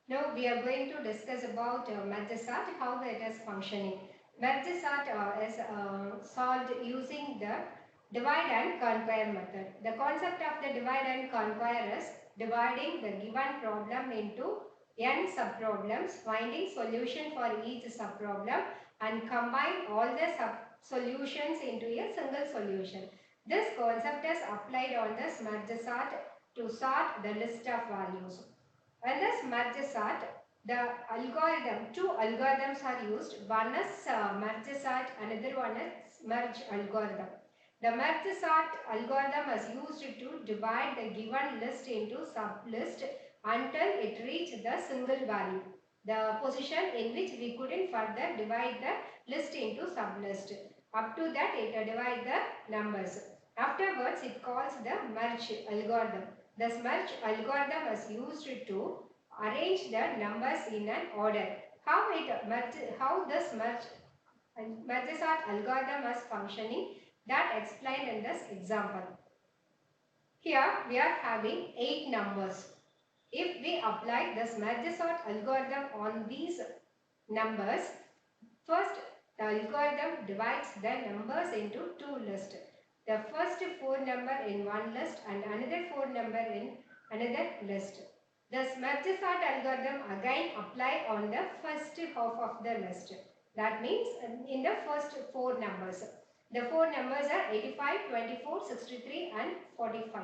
Now we are going to discuss about mergesort, how it is functioning. Mergesort is solved using the divide and conquer method. The concept of the divide and conquer is dividing the given problem into n subproblems, finding solution for each subproblem and combine all the solutions into a single solution. This concept is applied on this mergesort to sort the list of values. In this mergesort, the algorithm, two algorithms are used. One is mergesort, another one is merge algorithm. The mergesort algorithm is used to divide the given list into sublist until it reaches the single value, the position in which we couldn't further divide the list into sublist. Up to that, it divides the numbers. Afterwards, it calls the merge algorithm. This merge algorithm is used to arrange the numbers in an order. How this mergesort algorithm is functioning, that explained in this example. Here we are having 8 numbers. If we apply this mergesort algorithm on these numbers, first the algorithm divides the numbers into two lists. The first 4 number in one list and another 4 number in another list. This mergesort algorithm again apply on the first half of the list. That means in the first 4 numbers. The 4 numbers are 85, 24, 63 and 45.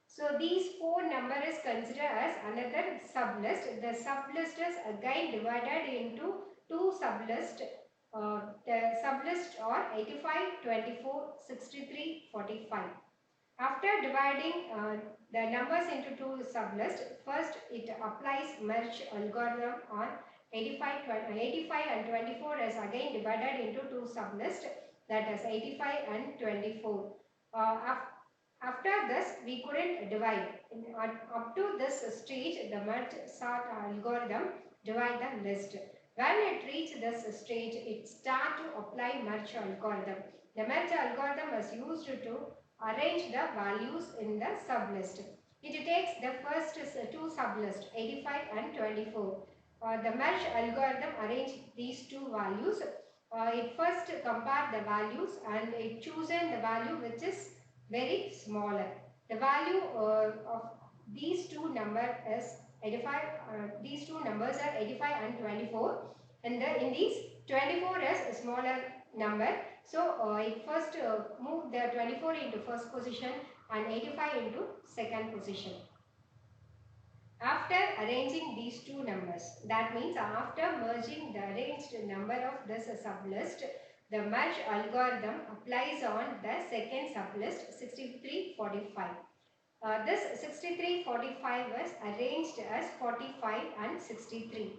So these 4 numbers is considered as another sublist. The sublist is again divided into two sublists. The sublist are 85, 24, 63, 45. After dividing the numbers into two sublists, first it applies merge algorithm on 85 and 24 is again divided into two sublists, that is 85 and 24. After this, we couldn't divide. Up to this stage, the mergesort algorithm divide the list. When it reaches this stage, it starts to apply merge algorithm. The merge algorithm is used to arrange the values in the sublist. It takes the first two sublists, 85 and 24. The merge algorithm arrange these two values. It first compare the values and it chooses the value which is very smaller. The value of these two numbers is 85. These two numbers are 85 and 24. And in these 24 is a smaller number. So it first move the 24 into first position and 85 into second position. After arranging these two numbers, that means after merging the arranged number of this sublist, the merge algorithm applies on the second sublist 6345. This 6345 was arranged as 45 and 63.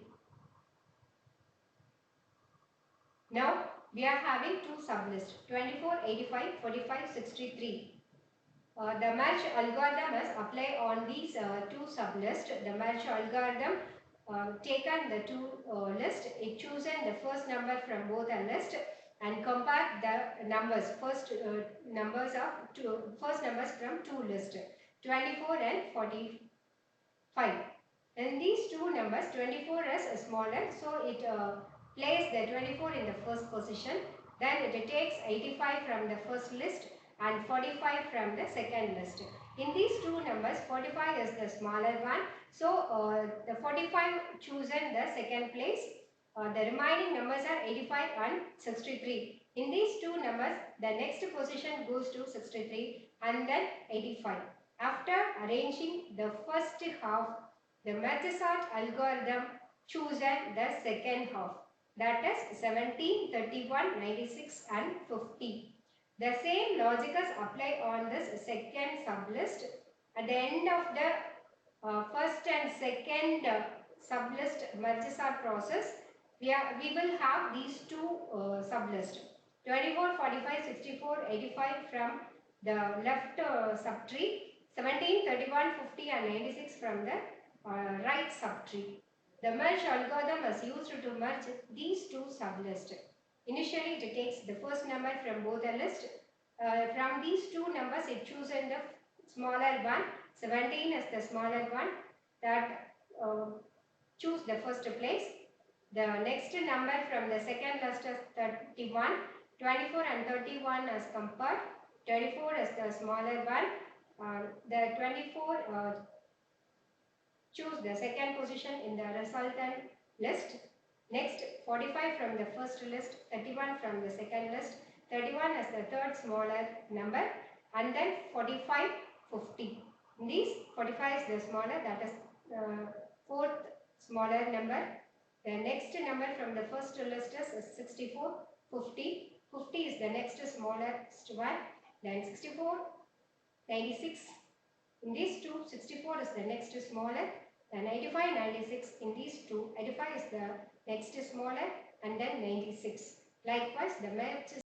Now we are having two sublists 24, 85, 45, 63. The merge algorithm is applied on these two sublists. The merge algorithm taken the two lists, it chosen the first number from both the list and compare the numbers, first numbers from two lists, 24 and 45. And these two numbers, 24 is smaller, so it places the 24 in the first position. Then it takes 85 from the first list and 45 from the second list. In these two numbers, 45 is the smaller one. So the 45 chosen the second place. The remaining numbers are 85 and 63. In these two numbers, the next position goes to 63 and then 85. After arranging the first half, the mergesort algorithm chosen the second half. That is 17, 31, 96 and 50. The same logic is applied on this second sublist. At the end of the first and second sublist mergesort process, we will have these two sublists 24, 45, 64, 85 from the left subtree, 17, 31, 50 and 96 from the right subtree. The merge algorithm is used to merge these two sublists. Initially, it takes the first number from both the list. From these two numbers, it chooses the smaller one. 17 is the smaller one. That choose the first place. The next number from the second list is 31. 24 and 31 as compared. 24 is the smaller one. The 24 choose the second position in the resultant list. Next, 45 from the first list, 31 from the second list, 31 as the third smaller number, and then 45, 50. In these, 45 is the smaller, that is fourth smaller number. The next number from the first list is 64, 50. 50 is the next smallest one. Then 64, 96. In these two, 64 is the next smaller. Then 85, 96. In these two, 85 is the next smaller, and then 96. Likewise, the merge